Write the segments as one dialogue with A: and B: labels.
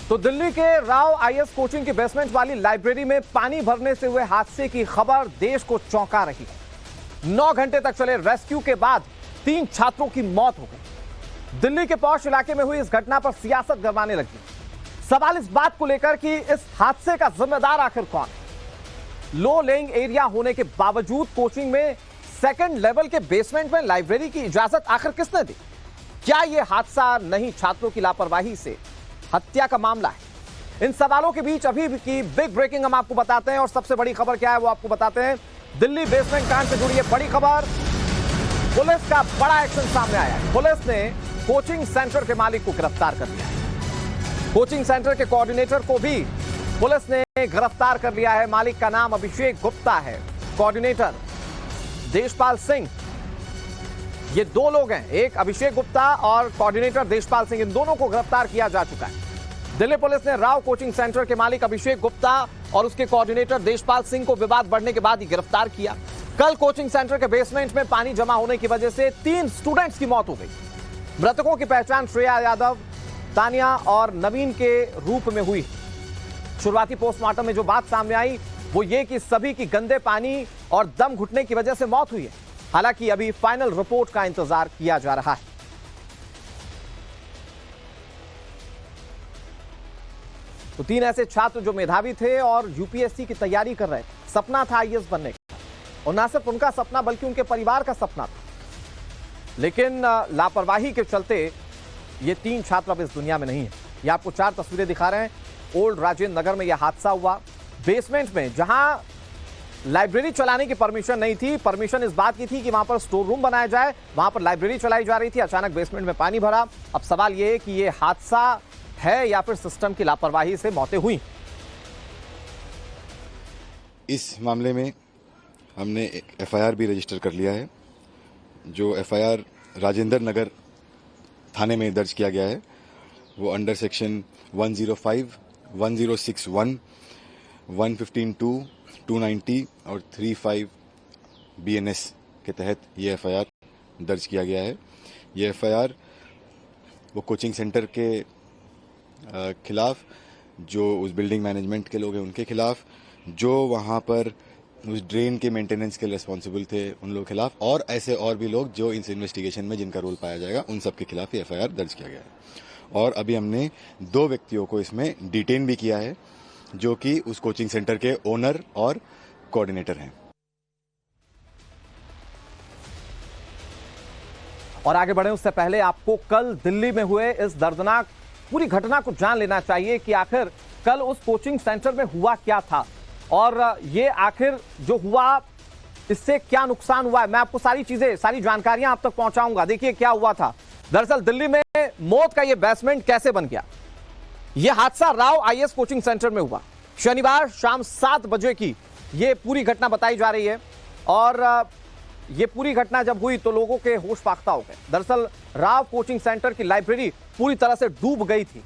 A: तो दिल्ली के Rao IAS coaching की बेसमेंट वाली लाइब्रेरी में पानी भरने से हुए हादसे की खबर देश को चौंका रही है। 9 घंटे तक चले रेस्क्यू के बाद 3 छात्रों की मौत हो गई। दिल्ली के पॉश इलाके में हुई इस घटना पर सियासत गरमाने लगी। सवाल इस बात को लेकर कि इस हादसे का जिम्मेदार आखिर कौन है। लो लेइंग एरिया होने के बावजूद कोचिंग में सेकंड लेवल के बेसमेंट में लाइब्रेरी की इजाजत आखिर किसने दी? क्या यह हादसा नहीं छात्रों की लापरवाही से हत्या का मामला है? इन सवालों के बीच अभी की बिग ब्रेकिंग हम आपको बताते हैं और सबसे बड़ी खबर क्या है वो आपको बताते हैं। दिल्ली बेसमेंट कांड से जुड़ी है बड़ी खबर। पुलिस का बड़ा एक्शन सामने आया है। पुलिस ने कोचिंग सेंटर के मालिक को गिरफ्तार कर लिया है। कोचिंग सेंटर के कोऑर्डिनेटर को भी पुलिस ने गिरफ्तार कर लिया है। मालिक का नाम अभिषेक गुप्ता है, कोऑर्डिनेटर देशपाल सिंह। ये 2 लोग हैं, एक अभिषेक गुप्ता और कोऑर्डिनेटर देशपाल सिंह। इन दोनों को गिरफ्तार किया जा चुका है। दिल्ली पुलिस ने राव कोचिंग सेंटर के मालिक अभिषेक गुप्ता और उसके कोऑर्डिनेटर देशपाल सिंह को विवाद बढ़ने के बाद ही गिरफ्तार किया। कल कोचिंग सेंटर के बेसमेंट में पानी जमा होने की वजह से 3 स्टूडेंट्स की मौत हो गई। मृतकों की पहचान श्रेया यादव, तानिया और नवीन के रूप में हुई। शुरुआती पोस्टमार्टम में जो बात सामने आई वो ये कि सभी की गंदे पानी और दम घुटने की वजह से मौत हुई है। हालांकि अभी फाइनल रिपोर्ट का इंतजार किया जा रहा है। तो 3 ऐसे छात्र जो मेधावी थे और यूपीएससी की तैयारी कर रहे थे। सपना था आईएएस बनने का, और ना सिर्फ उनका सपना बल्कि उनके परिवार का सपना था। लेकिन लापरवाही के चलते ये 3 छात्र अब इस दुनिया में नहीं है। ये आपको 4 तस्वीरें दिखा रहे हैं। ओल्ड राजेंद्र नगर में यह हादसा हुआ। बेसमेंट में जहां लाइब्रेरी चलाने की परमिशन नहीं थी, परमिशन इस बात की थी कि वहां पर स्टोर रूम बनाया जाए, वहां पर लाइब्रेरी चलाई जा रही थी। अचानक बेसमेंट में पानी भरा। अब सवाल यह है कि यह हादसा है या फिर सिस्टम की लापरवाही से मौतें हुई।
B: इस मामले में हमने एफआईआर भी रजिस्टर कर लिया है। जो एफआईआर राजेंद्र नगर थाने में दर्ज किया गया है वो अंडर सेक्शन 105, 1061, 115(2), 290 और 35 BNS के तहत ये एफआईआर दर्ज किया गया है। ये एफआईआर वो कोचिंग सेंटर के खिलाफ, जो उस बिल्डिंग मैनेजमेंट के लोग हैं उनके खिलाफ, जो वहाँ पर उस ड्रेन के मेंटेनेंस के रिस्पॉन्सिबल थे उन लोगों के खिलाफ, और ऐसे और भी लोग जो इस इन्वेस्टिगेशन में जिनका रोल पाया जाएगा उन सब के खिलाफ ये एफआईआर दर्ज किया गया है। और अभी हमने 2 व्यक्तियों को इसमें डिटेन भी किया है जो कि उस कोचिंग सेंटर के ओनर और कोऑर्डिनेटर हैं।
A: और आगे बढ़े उससे पहले आपको कल दिल्ली में हुए इस दर्दनाक पूरी घटना को जान लेना चाहिए कि आखिर कल उस कोचिंग सेंटर में हुआ क्या था और ये आखिर जो हुआ इससे क्या नुकसान हुआ है। मैं आपको सारी चीजें, सारी जानकारियां आप तक पहुंचाऊंगा। देखिए क्या हुआ था। दरअसल दिल्ली में मौत का ये बेसमेंट कैसे बन गया। यह हादसा राव आईएएस कोचिंग सेंटर में हुआ। शनिवार शाम 7 बजे की यह पूरी घटना बताई जा रही है और यह पूरी घटना जब हुई तो लोगों के होश फाख्ता हो गए। दरअसल राव कोचिंग सेंटर की लाइब्रेरी पूरी तरह से डूब गई थी।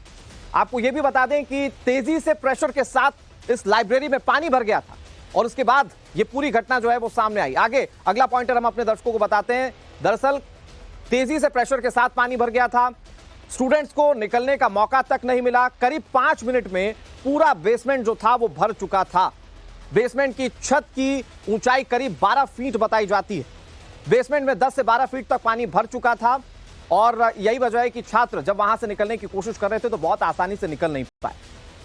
A: आपको यह भी बता दें कि तेजी से प्रेशर के साथ इस लाइब्रेरी में पानी भर गया था और उसके बाद यह पूरी घटना जो है वो सामने आई। आगे अगला पॉइंटर हम अपने दर्शकों को बताते हैं। दरअसल तेजी से प्रेशर के साथ पानी भर गया था। स्टूडेंट्स को निकलने का मौका तक नहीं मिला। करीब 5 मिनट में पूरा बेसमेंट जो था वो भर चुका था। बेसमेंट की छत की ऊंचाई करीब 12 फीट बताई जाती है। बेसमेंट में 10 से 12 फीट तक पानी भर चुका था और यही वजह है कि छात्र जब वहां से निकलने की कोशिश कर रहे थे तो बहुत आसानी से निकल नहीं पाए।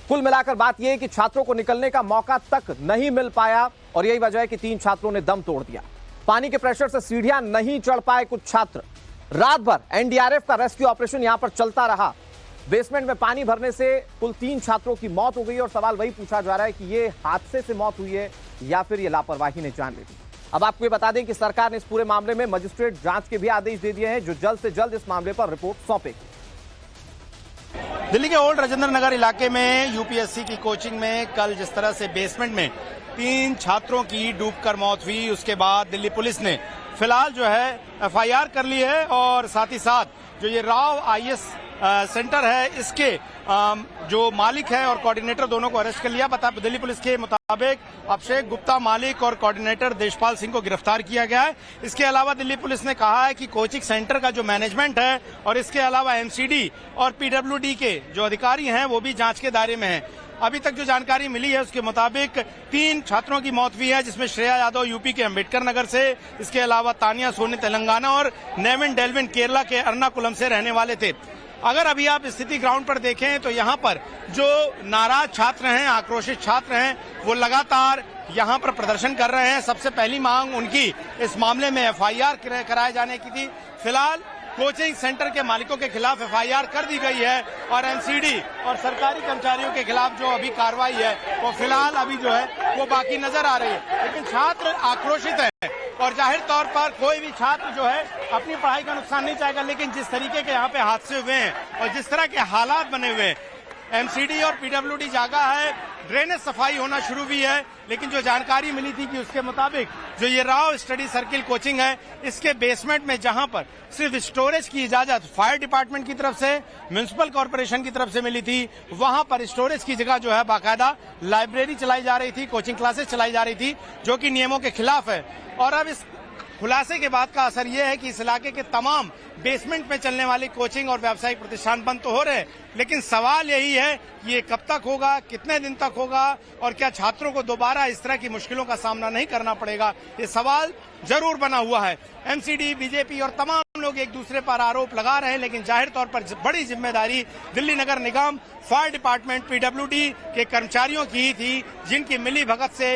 A: कुल मिलाकर बात यह है कि छात्रों को निकलने का मौका तक नहीं मिल पाया और यही वजह है कि 3 छात्रों ने दम तोड़ दिया। पानी के प्रेशर से सीढ़ियां नहीं चढ़ पाए कुछ छात्र। रात भर एनडीआरएफ का रेस्क्यू ऑपरेशन यहां पर चलता रहा। बेसमेंट में पानी भरने से कुल 3 छात्रों की मौत हो गई और सवाल वही पूछा जा रहा है कि ये हादसे से मौत हुई है या फिर ये लापरवाही ने जान ले ली। अब आपको ये बता दें कि सरकार ने इस पूरे मामले में मजिस्ट्रेट जांच के भी आदेश दे दिए हैं जो जल्द से जल्द इस मामले पर रिपोर्ट सौंपेगी।
C: दिल्ली के ओल्ड राजेंद्र नगर इलाके में यूपीएससी की कोचिंग में कल जिस तरह से बेसमेंट में 3 छात्रों की डूबकर मौत हुई, उसके बाद दिल्ली पुलिस ने फिलहाल जो है एफआईआर कर ली है और साथ ही साथ जो ये राव आईएएस सेंटर है इसके जो मालिक है और कोऑर्डिनेटर दोनों को अरेस्ट कर लिया। दिल्ली पुलिस के मुताबिक अभिषेक गुप्ता मालिक और कोऑर्डिनेटर देशपाल सिंह को गिरफ्तार किया गया है। इसके अलावा दिल्ली पुलिस ने कहा है कि कोचिंग सेंटर का जो मैनेजमेंट है और इसके अलावा एमसीडी और पीडब्ल्यूडी के जो अधिकारी हैं वो भी जांच के दायरे में हैं। अभी तक जो जानकारी मिली है उसके मुताबिक 3 छात्रों की मौत हुई है, जिसमें श्रेया यादव यूपी के अंबेडकर नगर से, इसके अलावा तानिया सोनी तेलंगाना और नेविन डेल्विन केरला के एर्नाकुलम से रहने वाले थे। अगर अभी आप स्थिति ग्राउंड पर देखें तो यहाँ पर जो नाराज छात्र हैं, आक्रोशित छात्र हैं, वो लगातार यहाँ पर प्रदर्शन कर रहे हैं। सबसे पहली मांग उनकी इस मामले में एफआईआर कराए जाने की थी। फिलहाल कोचिंग सेंटर के मालिकों के खिलाफ एफआईआर कर दी गई है और एमसीडी और सरकारी कर्मचारियों के खिलाफ जो अभी कार्रवाई है वो फिलहाल अभी जो है वो बाकी नजर आ रही है। लेकिन छात्र आक्रोशित है और जाहिर तौर पर कोई भी छात्र जो है अपनी पढ़ाई का नुकसान नहीं चाहेगा, लेकिन जिस तरीके के यहाँ पे हादसे हुए हैं और जिस तरह के हालात बने हुए हैं, एमसीडी और पीडब्ल्यूडी जागा है, ड्रेनेज सफाई होना शुरू भी है, लेकिन जो जानकारी मिली थी कि उसके मुताबिक जो ये राव स्टडी सर्किल कोचिंग है इसके बेसमेंट में जहां पर सिर्फ स्टोरेज की इजाजत फायर डिपार्टमेंट की तरफ से, म्युनिसिपल कॉर्पोरेशन की तरफ से मिली थी, वहां पर स्टोरेज की जगह जो है बाकायदा लाइब्रेरी चलाई जा रही थी, कोचिंग क्लासेस चलाई जा रही थी, जो कि नियमों के खिलाफ है। और अब इस खुलासे के बाद का असर यह है कि इस इलाके के तमाम बेसमेंट में चलने वाली कोचिंग और व्यावसायिक प्रतिष्ठान बंद तो हो रहे हैं, लेकिन सवाल यही है कि ये कब तक होगा, कितने दिन तक होगा और क्या छात्रों को दोबारा इस तरह की मुश्किलों का सामना नहीं करना पड़ेगा, ये सवाल जरूर बना हुआ है। एमसीडी, बीजेपी और तमाम लोग एक दूसरे पर आरोप लगा रहे हैं, लेकिन जाहिर तौर पर बड़ी जिम्मेदारी दिल्ली नगर निगम, फायर डिपार्टमेंट, पीडब्ल्यूडी के कर्मचारियों की ही थी, जिनकी मिली भगत से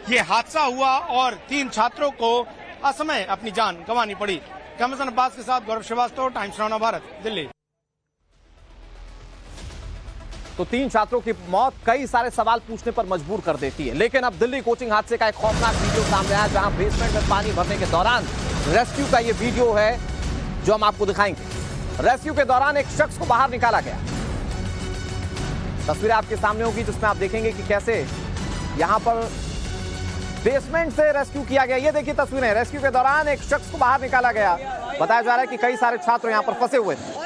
C: ये हादसा हुआ और 3 छात्रों को असमय अपनी जान गंवानी पड़ी। कैमरामैन अब्बास के साथ गौरव श्रीवास्तव, टाइम्स नाउ भारत, दिल्ली।
A: तो 3 छात्रों की मौत कई सारे सवाल पूछने पर मजबूर कर देती है, लेकिन अब दिल्ली कोचिंग हादसे का एक खौफनाक वीडियो सामने आया, जहां बेसमेंट में पानी भरने के दौरान रेस्क्यू का ये वीडियो है जो हम आपको दिखाएंगे। रेस्क्यू के दौरान एक शख्स को बाहर निकाला गया। तस्वीरें आपके सामने होगी जिसमें आप देखेंगे कि कैसे यहां पर बेसमेंट से रेस्क्यू किया गया। ये देखिए तस्वीरें, रेस्क्यू के दौरान एक शख्स को बाहर निकाला गया। बताया जा रहा है कि कई सारे छात्र यहां पर फंसे हुए थे।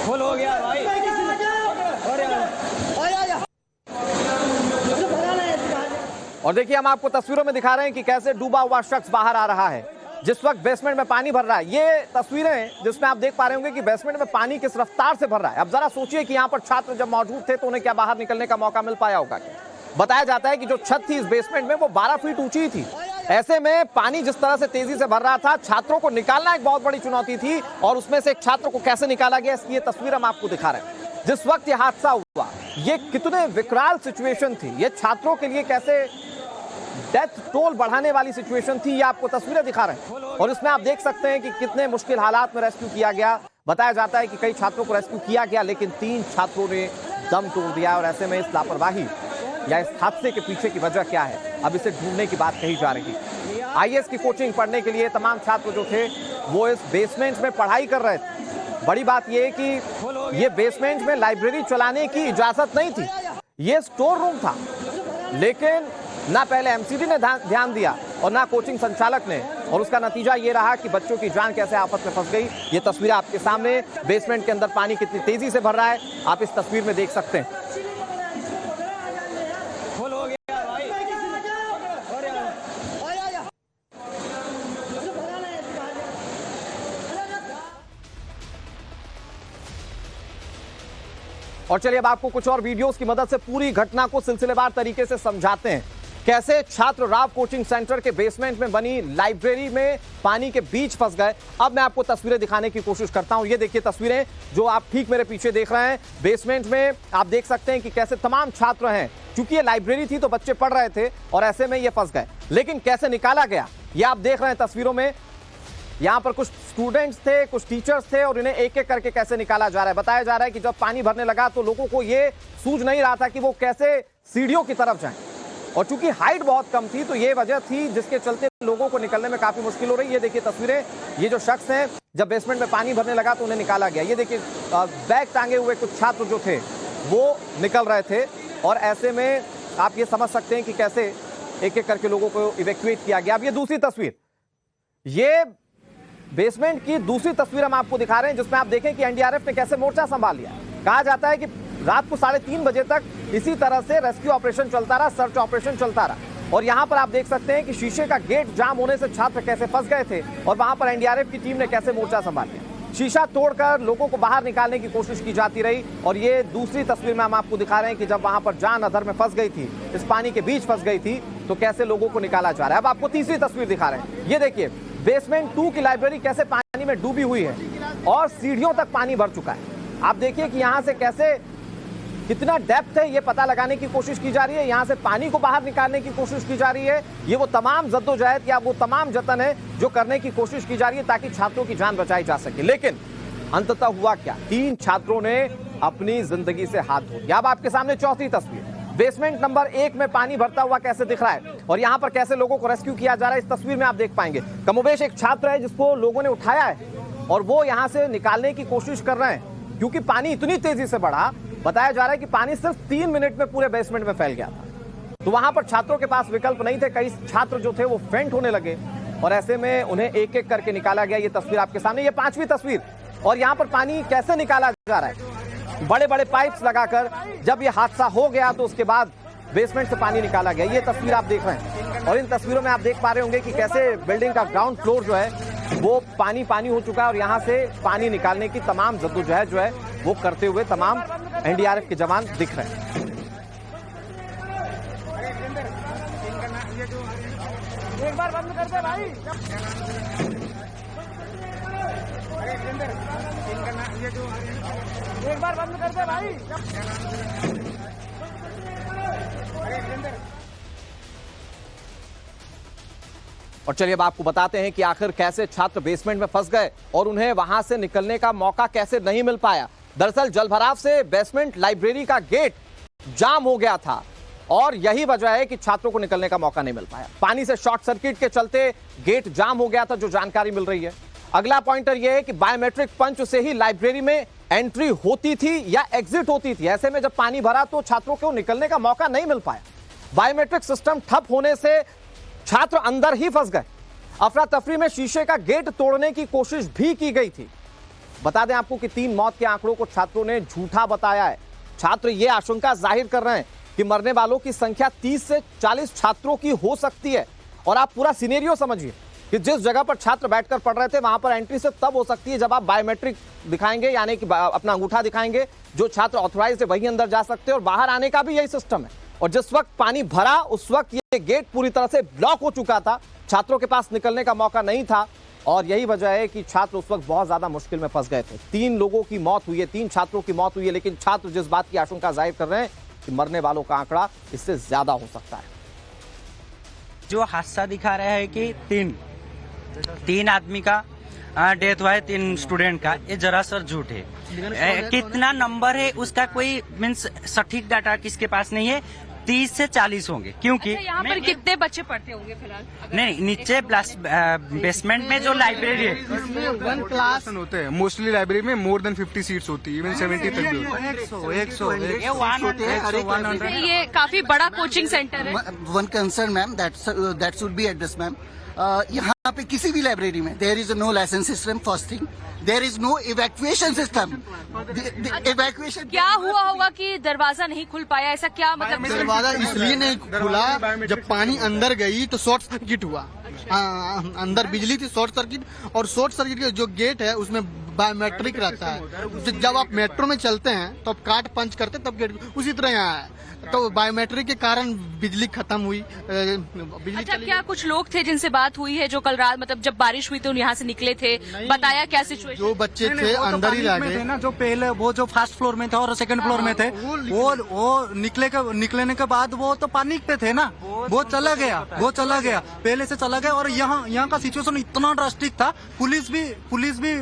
D: फुल हो गया भाई।
A: और देखिए हम आपको तस्वीरों में दिखा रहे हैं कि कैसे डूबा हुआ शख्स बाहर आ रहा है जिस वक्त बेसमेंट में पानी भर रहा है। ये तस्वीरें जिसमें आप देख पा रहे होंगे कि बेसमेंट में पानी किस रफ्तार से भर रहा है। अब जरा सोचिए कि यहाँ पर छात्र जब मौजूद थे तो उन्हें क्या बाहर निकलने का मौका मिल पाया होगा। बताया जाता है कि जो छत थी इस बेसमेंट में वो 12 फीट ऊंची थी। ऐसे में पानी जिस तरह से तेजी से भर रहा था, छात्रों को निकालना एक बहुत बड़ी चुनौती थी और उसमें से एक छात्र को कैसे निकाला गया इसकी ये तस्वीर हम आपको दिखा रहे हैं। जिस वक्त ये हादसा हुआ, ये कितने विकराल सिचुएशन थी, ये छात्रों के लिए कैसे डेथ टोल बढ़ाने वाली सिचुएशन थी, ये आपको तस्वीरें दिखा रहे हैं। और इसमें आप देख सकते हैं कि कितने मुश्किल हालात में रेस्क्यू किया गया। बताया जाता है कि कई छात्रों को रेस्क्यू किया गया, लेकिन 3 छात्रों ने दम तोड़ दिया। और ऐसे में इस लापरवाही या इस हादसे के पीछे की वजह क्या है, अब इसे ढूंढने की बात कही जा रही है। आईएएस की कोचिंग पढ़ने के लिए तमाम छात्र जो थे वो इस बेसमेंट में पढ़ाई कर रहे थे। बड़ी बात यह कि ये बेसमेंट में लाइब्रेरी चलाने की इजाजत नहीं थी, ये स्टोर रूम था। लेकिन ना पहले एमसीडी ने ध्यान दिया और ना कोचिंग संचालक ने, और उसका नतीजा ये रहा कि बच्चों की जान कैसे आफत में फंस गई। ये तस्वीर आपके सामने, बेसमेंट के अंदर पानी कितनी तेजी से भर रहा है आप इस तस्वीर में देख सकते हैं। और चलिए अब आपको कुछ और वीडियोस की मदद से पूरी घटना को सिलसिलेवार तरीके से समझाते हैं। कैसे छात्र राव कोचिंग सेंटर के बेसमेंट में बनी लाइब्रेरी में पानी के बीच फंस गए। अब मैं आपको तस्वीरें दिखाने की कोशिश करता हूं। ये देखिए तस्वीरें जो आप ठीक मेरे पीछे देख रहे हैं। बेसमेंट में आप देख सकते हैं कि कैसे तमाम छात्र हैं। क्योंकि ये लाइब्रेरी थी तो बच्चे पढ़ रहे थे और ऐसे में ये फंस गए। लेकिन कैसे निकाला गया ये आप देख रहे हैं तस्वीरों में। यहाँ पर कुछ स्टूडेंट्स थे, कुछ टीचर्स थे और इन्हें एक एक करके कैसे निकाला जा रहा है। बताया जा रहा है कि जब पानी भरने लगा तो लोगों को ये सूझ नहीं रहा था कि वो कैसे सीढ़ियों की तरफ जाएं और चूंकि हाइट बहुत कम थी तो ये वजह थी जिसके चलते लोगों को निकलने में काफी मुश्किल हो रही है। ये देखिए तस्वीरें, ये जो शख्स हैं जब बेसमेंट में पानी भरने लगा तो उन्हें निकाला गया। ये देखिए बैग टांगे हुए कुछ छात्र जो थे वो निकल रहे थे और ऐसे में आप ये समझ सकते हैं कि कैसे एक एक करके लोगों को इवैक्यूएट किया गया। अब ये दूसरी तस्वीर, ये बेसमेंट की दूसरी तस्वीर हम आपको दिखा रहे हैं जिसमें आप देखें कि एनडीआरएफ ने कैसे मोर्चा संभाल लिया। कहा जाता है कि रात को 3:30 बजे तक इसी तरह से रेस्क्यू ऑपरेशन चलता रहा, सर्च ऑपरेशन चलता रहा। और यहां पर आप देख सकते हैं कि शीशे का गेट जाम होने से छात्र कैसे फंस गए थे और वहां पर एनडीआरएफ की टीम ने कैसे मोर्चा संभाल लिया। शीशा तोड़कर लोगों को बाहर निकालने की कोशिश की जाती रही। और ये दूसरी तस्वीर में हम आपको दिखा रहे हैं कि जब वहां पर जान अधर में फंस गई थी, इस पानी के बीच फंस गई थी, तो कैसे लोगों को निकाला जा रहा है। अब आपको तीसरी तस्वीर दिखा रहे हैं। ये देखिए बेसमेंट 2 की लाइब्रेरी कैसे पानी में डूबी हुई है और सीढ़ियों तक पानी भर चुका है। आप देखिए कि यहां से कैसे कितना डेप्थ है ये पता लगाने की कोशिश की जा रही है, यहां से पानी को बाहर निकालने की कोशिश की जा रही है। ये वो तमाम जद्दोजहद या वो तमाम जतन है जो करने की कोशिश की जा रही है ताकि छात्रों की जान बचाई जा सके। लेकिन अंततः हुआ क्या, 3 छात्रों ने अपनी जिंदगी से हाथ धो दिया। अब आपके सामने चौथी तस्वीर, बेसमेंट नंबर 1 में पानी भरता हुआ कैसे दिख रहा है और यहां पर कैसे लोगों को रेस्क्यू किया जा रहा है। इस तस्वीर में आप देख पाएंगे कमोबेश एक छात्र है जिसको लोगों ने उठाया है और वो यहां से निकालने की कोशिश कर रहे हैं क्योंकि पानी इतनी तेजी से बढ़ा। बताया जा रहा है कि पानी सिर्फ 3 मिनट में पूरे बेसमेंट में फैल गया था। तो वहां पर छात्रों के पास विकल्प नहीं थे, कई छात्र जो थे वो फेंट होने लगे और ऐसे में उन्हें एक एक करके निकाला गया। ये तस्वीर आपके सामने, ये 5वीं तस्वीर। और यहां पर पानी कैसे निकाला जा रहा है, बड़े बड़े पाइप्स लगाकर। जब ये हादसा हो गया तो उसके बाद बेसमेंट से पानी निकाला गया। ये तस्वीर आप देख रहे हैं और इन तस्वीरों में आप देख पा रहे होंगे कि कैसे बिल्डिंग का ग्राउंड फ्लोर जो है वो पानी हो चुका है और यहां से पानी निकालने की तमाम जद्दोजहद जो है वो करते हुए तमाम एनडीआरएफ के जवान दिख रहे हैं।
D: एक बार बंद कर दे भाई। एक बार बंद कर दे भाई।
A: और चलिए अब आपको बताते हैं कि आखिर कैसे छात्र बेसमेंट में फंस गए और उन्हें वहां से निकलने का मौका कैसे नहीं मिल पाया। दरअसल जलभराव से बेसमेंट लाइब्रेरी का गेट जाम हो गया था और यही वजह है कि छात्रों को निकलने का मौका नहीं मिल पाया। पानी से शॉर्ट सर्किट के चलते गेट जाम हो गया था, जो जानकारी मिल रही है। अगला पॉइंटर यह है कि बायोमेट्रिक पंच से ही लाइब्रेरी में एंट्री होती थी या एग्जिट होती थी। ऐसे में जब पानी भरा तो छात्रों को निकलने का मौका नहीं मिल पाया। बायोमेट्रिक सिस्टम ठप होने से छात्र अंदर ही फंस गए। अफरा तफरी में शीशे का गेट तोड़ने की कोशिश भी की गई थी। बता दें आपको कि 3 मौत के आंकड़ों को छात्रों ने झूठा बताया है। छात्र ये आशंका जाहिर कर रहे हैं कि मरने वालों की संख्या 30 से 40 छात्रों की हो सकती है। और आप पूरा सिनेरियो समझिए कि जिस जगह पर छात्र बैठकर पढ़ रहे थे वहां पर एंट्री सिर्फ तब हो सकती है जब आप बायोमेट्रिक दिखाएंगे, यानी कि अपना अंगूठा दिखाएंगे। जो छात्र ऑथराइज्ड है वही अंदर जा सकते हैं और बाहर आने का भी यही सिस्टम है। और जिस वक्त पानी भरा उस वक्त ये गेट पूरी तरह से ब्लॉक हो चुका था, छात्रों के पास निकलने का मौका नहीं था और यही वजह है कि छात्र उस वक्त बहुत ज्यादा मुश्किल में फंस गए थे। 3 लोगों की मौत हुई है, 3 छात्रों की मौत हुई है, लेकिन छात्र जिस बात की आशंका जाहिर कर रहे हैं कि मरने वालों का आंकड़ा इससे ज्यादा हो सकता है।
E: जो हादसा दिखा रहा है कि 3 आदमी का डेथ हुआ है, 3 स्टूडेंट का, ये जरा सर झूठ है। कितना नंबर है उसका कोई मीन्स सटीक डाटा किसके पास नहीं है। 30 से 40 होंगे, क्योंकि
F: अच्छा, यहाँ पर कितने बच्चे पढ़ते होंगे फिलहाल?
E: नहीं, नीचे बेसमेंट में जो लाइब्रेरी है
G: इसमें 1 क्लास होते हैं। मोस्टली लाइब्रेरी में मोर देन 50 सीट्स होती है, इवन 70 तक भी होती है।
F: ये काफी बड़ा कोचिंग सेंटर है।
H: One concern ma'am that should be address ma'am. यहाँ पे किसी भी लाइब्रेरी में there is no licence system, first thing. There is no evacuation system. Evacuation
F: क्या हुआ होगा कि दरवाजा नहीं खुल पाया? ऐसा क्या मतलब?
G: दरवाजा इसलिए नहीं खुला, जब पानी अंदर गई तो शॉर्ट सर्किट हुआ। अंदर बिजली थी, शॉर्ट सर्किट, और शॉर्ट सर्किट का जो गेट है उसमें बायोमेट्रिक रहता है। जब आप मेट्रो में चलते हैं तो आप कार्ड पंच करते तब गेट, उसी तरह यहाँ है। तो बायोमेट्रिक के कारण बिजली खत्म हुई।
F: अच्छा, क्या कुछ लोग थे जिनसे बात हुई है जो कल रात मतलब जब बारिश हुई तो यहाँ से निकले थे? बताया क्या सिचुएशन?
G: जो बच्चे थे अंदर ही रह गए ना, जो पहले वो जो फर्स्ट फ्लोर में थे और सेकंड फ्लोर में थे, वो निकलने के बाद वो तो पानी पे थे ना, वो चला गया पहले से चला गया। और यहाँ का सिचुएशन इतना ड्रास्टिक था, पुलिस भी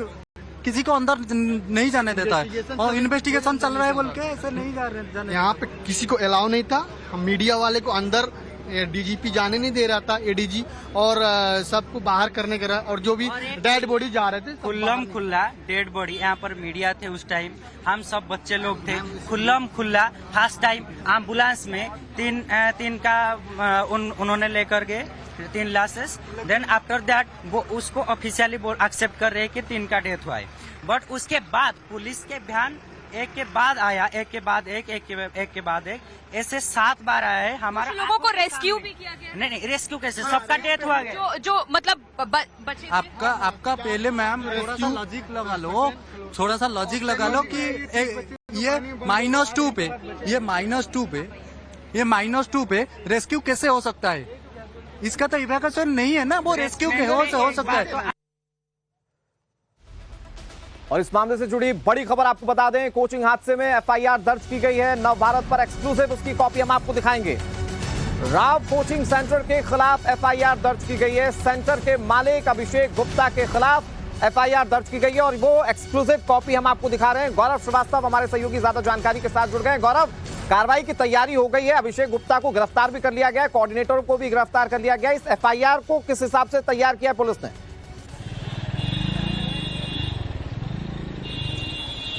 G: किसी को अंदर नहीं जाने देता है और इन्वेस्टिगेशन चल रहा है बोल के ऐसे नहीं जा रहे। यहाँ पे किसी को अलाउ नहीं था। हम मीडिया वाले को अंदर डीजीपी जाने नहीं दे रहा था, एडीजी, और सबको बाहर करने का, और जो भी डेड बॉडी जा रहे थे
E: खुल्लम खुल्ला डेड बॉडी, यहाँ पर मीडिया थे उस टाइम, हम सब बच्चे लोग थे, खुल्लम खुल्ला फर्स्ट टाइम एम्बुलेंस में तीन का उन्होंने लेकर गए 3 लाशेस। देन आफ्टर दैट वो उसको ऑफिशियली एक्सेप्ट कर रहे हैं कि 3 का डेथ हुआ है। बट उसके बाद पुलिस के ध्यान एक के बाद आया, एक के बाद एक, ऐसे 7 बार आया है। हमारा
F: लोगों को रेस्क्यू भी किया गया।
E: नहीं, रेस्क्यू कैसे, सबका डेथ हुआ गया।
F: जो मतलब बचे
G: आपका पहले मैम थोड़ा सा लॉजिक लगा लो, थोड़ा सा लॉजिक लगा लो कि ये -2 पे, ये -2 पे रेस्क्यू कैसे हो सकता है? इसका तो इवैक्यूएशन नहीं है ना, वो रेस्क्यू के हो सकता है।
A: और इस मामले से जुड़ी बड़ी खबर आपको बता दें, कोचिंग हादसे में एफआईआर दर्ज की गई है नवभारत पर। एक्सक्लूसिव उसकी कॉपी हम आपको दिखाएंगे। राव कोचिंग सेंटर के खिलाफ एफआईआर दर्ज की गई है। सेंटर के मालिक अभिषेक गुप्ता के खिलाफ एफआईआर दर्ज की गई है और वो एक्सक्लूसिव कॉपी हम आपको दिखा रहे हैं। गौरव श्रीवास्तव हमारे सहयोगी ज्यादा जानकारी के साथ जुड़ गए। गौरव, कार्रवाई की तैयारी हो गई है, अभिषेक गुप्ता को गिरफ्तार भी कर लिया गया है, कोऑर्डिनेटर को भी गिरफ्तार कर लिया गया है। इस एफआईआर को किस हिसाब से तैयार किया पुलिस ने?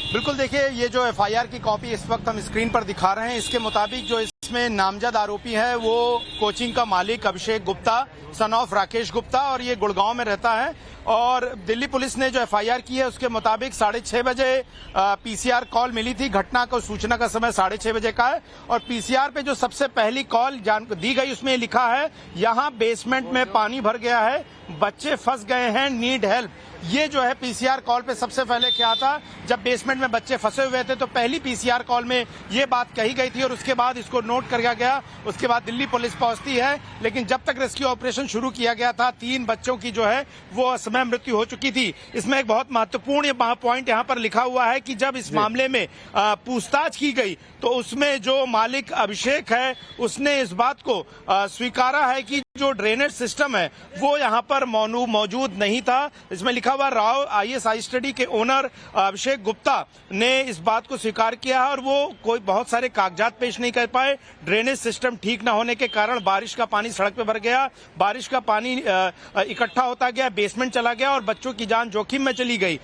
C: बिल्कुल, देखिए, ये जो एफआईआर की कॉपी इस वक्त हम स्क्रीन पर दिखा रहे हैं, इसके मुताबिक जो इसमें नामजद आरोपी है वो कोचिंग का मालिक अभिषेक गुप्ता सन ऑफ राकेश गुप्ता, और ये गुड़गांव में रहता है। और दिल्ली पुलिस ने जो एफआईआर की है उसके मुताबिक 6:30 बजे पीसीआर कॉल मिली थी। घटना को सूचना का समय 6:30 बजे का है और पीसीआर पे जो सबसे पहली कॉल दी गई उसमें लिखा है यहाँ बेसमेंट में पानी भर गया है, बच्चे फंस गए हैं, नीड हेल्प। ये जो है पीसीआर कॉल पे सबसे पहले क्या था, जब बेसमेंट में बच्चे फंसे हुए थे तो पहली पीसीआर कॉल में ये बात कही गई थी और उसके बाद इसको नोट किया गया। उसके बाद दिल्ली पुलिस पहुंचती है, लेकिन जब तक रेस्क्यू ऑपरेशन शुरू किया गया था 3 बच्चों की जो है वो असमय मृत्यु हो चुकी थी। इसमें एक बहुत महत्वपूर्ण पॉइंट यहाँ पर लिखा हुआ है कि जब इस मामले में पूछताछ की गई तो उसमें जो मालिक अभिषेक है उसने इस बात को स्वीकारा है कि जो ड्रेनेज सिस्टम है वो यहाँ पर मौजूद नहीं था। इसमें लिखा हुआ राव ISI स्टडी के ओनर अभिषेक गुप्ता ने इस बात को स्वीकार किया है और वो कोई बहुत सारे कागजात पेश नहीं कर पाए। ड्रेनेज सिस्टम ठीक न होने के कारण बारिश का पानी सड़क पे भर गया, बारिश का पानी इकट्ठा होता गया, बेसमेंट चला गया और बच्चों की जान जोखिम में चली गई।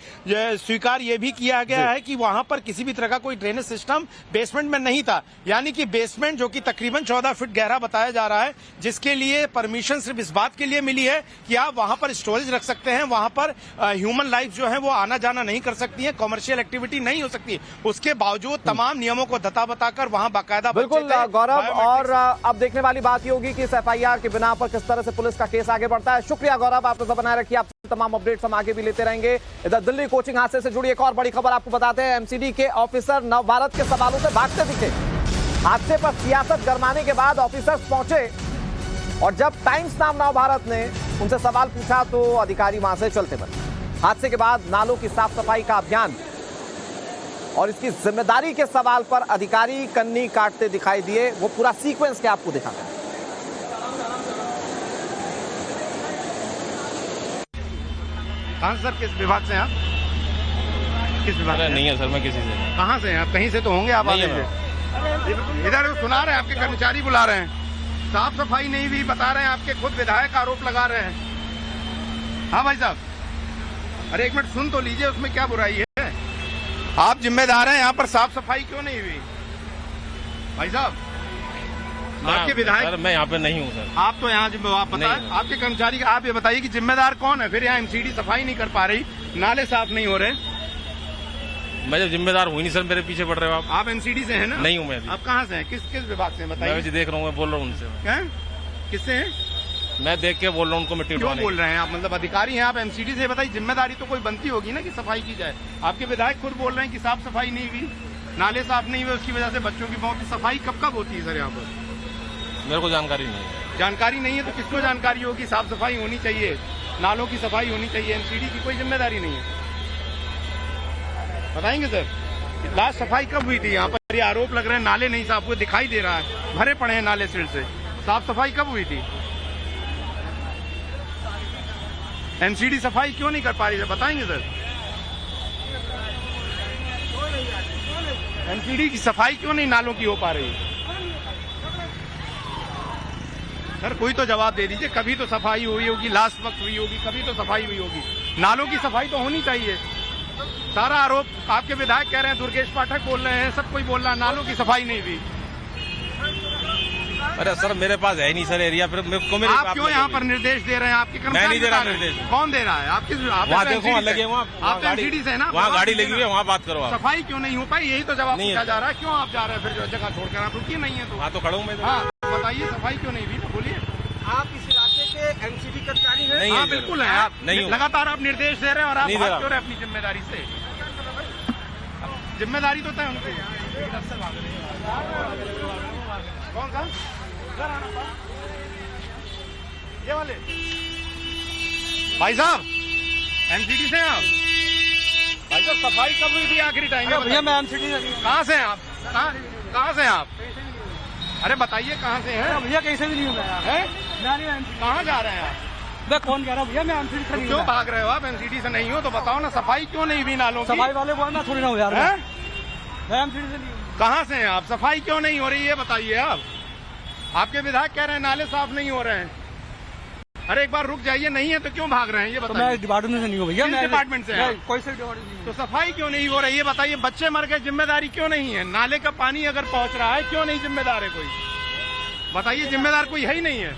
C: स्वीकार ये भी किया गया है कि वहां पर किसी भी तरह का कोई ड्रेनेज सिस्टम बेसमेंट में नहीं था, यानी कि बेसमेंट जो कि तकरीबन 14 फीट गहरा बताया जा रहा है, जिसके लिए परमिशन सिर्फ इस बात के लिए मिली है कि आप वहां पर स्टोरेज रख सकते हैं, वहां पर ह्यूमन लाइफ जो है वो आना जाना नहीं कर सकती है, कमर्शियल एक्टिविटी नहीं हो सकती। उसके बावजूद तमाम नियमों को दता बताकर वहां बाकायदा
A: बिल्कुल गौरव, और अब देखने वाली बात ये होगी कि इस एफआईआर के बिना पर किस तरह से पुलिस का केस आगे बढ़ता है। शुक्रिया गौरव, आप नजर बनाए रखिए, आपसे तमाम अपडेट्स हम आगे भी लेते रहेंगे। इधर दिल्ली कोचिंग हादसे से जुड़ी एक और बड़ी खबर आपको बताते हैं। एमसीडी के ऑफिसर नवभारत के सवालों से भागते दिखे। हादसे पर सियासत गरमाने के बाद ऑफिसर्स पहुंचे और जब टाइम्स नाम नवभारत ने उनसे सवाल पूछा तो अधिकारी वहां से चलते बने। हादसे के बाद नालों की साफ सफाई का अभियान और इसकी जिम्मेदारी के सवाल पर अधिकारी कन्नी काटते दिखाई दिए। वो पूरा सीक्वेंस क्या आपको दिखाते हैं।
C: कहां सर, किस विभाग से हैं आप? किस विभाग से?
I: नहीं है सर, मैं किसी से।
C: कहां से हैं आप? कहीं से तो होंगे आप? इधर सुना रहे हैं, आपके कर्मचारी बुला रहे हैं, साफ सफाई नहीं हुई बता रहे हैं, आपके खुद विधायक आरोप लगा रहे हैं। हाँ भाई साहब, अरे एक मिनट सुन तो लीजिए, उसमें क्या बुराई है? आप जिम्मेदार हैं, यहाँ पर साफ सफाई क्यों नहीं हुई? भाई साहब, आपके विधायक।
I: सर मैं यहाँ पे नहीं हूँ सर।
C: आप तो यहाँ आपके कर्मचारी, आप ये बताइए कि जिम्मेदार कौन है? फिर यहाँ एमसीडी सफाई नहीं कर पा रही, नाले साफ नहीं हो रहे।
I: मैं जब जिम्मेदार हुई नहीं सर, मेरे पीछे पड़ रहे हो आप।
C: आप एमसीडी से हैं ना?
I: नहीं हूँ मैं।
C: आप कहाँ से हैं? किस विभाग से बताइए?
I: मैं देख रहा हूँ, मैं बोल रहा हूँ उनसे।
C: क्या? किससे हैं?
I: मैं देख के बोल रहा हूँ उनको मिट्टी
C: क्यों बोल रहे हैं आप? मतलब अधिकारी हैं आप, एमसीडी से बताइए, जिम्मेदारी तो कोई बनती होगी ना कि सफाई की जाए। आपके विधायक खुद बोल रहे हैं कि साफ सफाई नहीं हुई, नाले साफ नहीं हुए, उसकी वजह से बच्चों की मौत। सफाई कब कब होती है सर यहाँ पर?
I: मेरे को जानकारी नहीं है।
C: जानकारी नहीं है तो किसको जानकारी होगी? साफ सफाई होनी चाहिए, नालों की सफाई होनी चाहिए, एमसीडी की कोई जिम्मेदारी नहीं है। बताएंगे सर, लास्ट सफाई कब हुई थी यहाँ पर? ये आरोप लग रहे हैं नाले नहीं साफ हुए, दिखाई दे रहा है भरे पड़े हैं नाले सिर से। साफ सफाई कब हुई थी? एमसीडी सफाई क्यों नहीं कर पा रही है? बताएंगे सर, एमसीडी की सफाई क्यों नहीं नालों की हो पा रही है? सर कोई तो जवाब दे दीजिए, कभी तो सफाई हुई होगी, लास्ट वक्त हुई होगी, कभी तो सफाई हुई होगी। नालों की सफाई तो होनी चाहिए। सारा आरोप आपके विधायक कह रहे हैं, दुर्गेश पाठक बोल रहे हैं, सब कोई बोल रहा है नालों की सफाई नहीं हुई।
I: अरे सर मेरे पास है नहीं सर एरिया, फिर मेरे
C: आप क्यों यहाँ पर निर्देश दे रहे हैं? आपके
I: मैं नहीं दे रहा निर्देश।
C: कौन दे रहा है? आपकी
I: वहाँ देखो लगे, वहाँ
C: एनसीडी से ना,
I: वहाँ गाड़ी लगी हुई है, वहाँ बात करो आप।
C: सफाई क्यों नहीं हो पाई, यही तो जवाब पूछा जा रहा है। क्यों आप जा रहे हैं फिर जो जगह छोड़कर? आप रुकिए, नहीं है तो
I: वहाँ तो खड़ा हूँ मैं।
C: हाँ बताइए सफाई क्यों नहीं हुई, बोलिए।
J: आप इस इलाके के एनसीडी कर्मचारी हैं?
I: नहीं
C: हाँ बिल्कुल है। आप
I: नहीं
C: लगातार आप निर्देश दे रहे हैं और आप
I: नहीं
C: भाग क्यों रहे अपनी जिम्मेदारी से? जिम्मेदारी तो तय उनकी। कौन सा? ये वाले भाई साहब एनसीडी से हैं आप? भाई साहब सफाई कब हुई थी आखिरी टाइम में?
J: भैया मैं एनसीडी से नहीं हूँ।
C: कहाँ से हैं आप? कहाँ से हैं आप? अरे बताइए कहाँ से हैं?
J: भैया कैसे भी नहीं हूँ मैं।
C: कहाँ जा रहे हैं आप?
J: मैं कौन कह रहा हूँ भैया, मैं एनसीडी से नहीं हूँ।
C: क्यों भाग रहे हो आप? एनसीडी से नहीं हो तो बताओ ना, सफाई क्यों नहीं हुई नालों की?
J: सफाई वाले बोल, मैं थोड़ी ना हूँ यार।
C: हैं?
J: मैं एनसीडी से नहीं हूँ।
C: कहाँ से हैं आप? सफाई क्यों नहीं हो रही है बताइए आप। आपके विधायक कह रहे हैं नाले साफ नहीं हो रहे हैं। अरे एक बार रुक जाइए, नहीं है तो क्यों भाग रहे हैं ये
J: तो
C: बताइए।
J: मैं डिपार्टमेंट से नहीं हूँ भैया।
C: किस डिपार्टमेंट से हैं आप?
J: कोई से डिपार्टमेंट नहीं हूँ।
C: तो सफाई क्यों नहीं हो रही है बताइए। बच्चे मर गए, जिम्मेदारी क्यों नहीं है? नाले का पानी अगर पहुंच रहा है, क्यों नहीं जिम्मेदार है कोई? बताइए, जिम्मेदार कोई है ही नहीं है।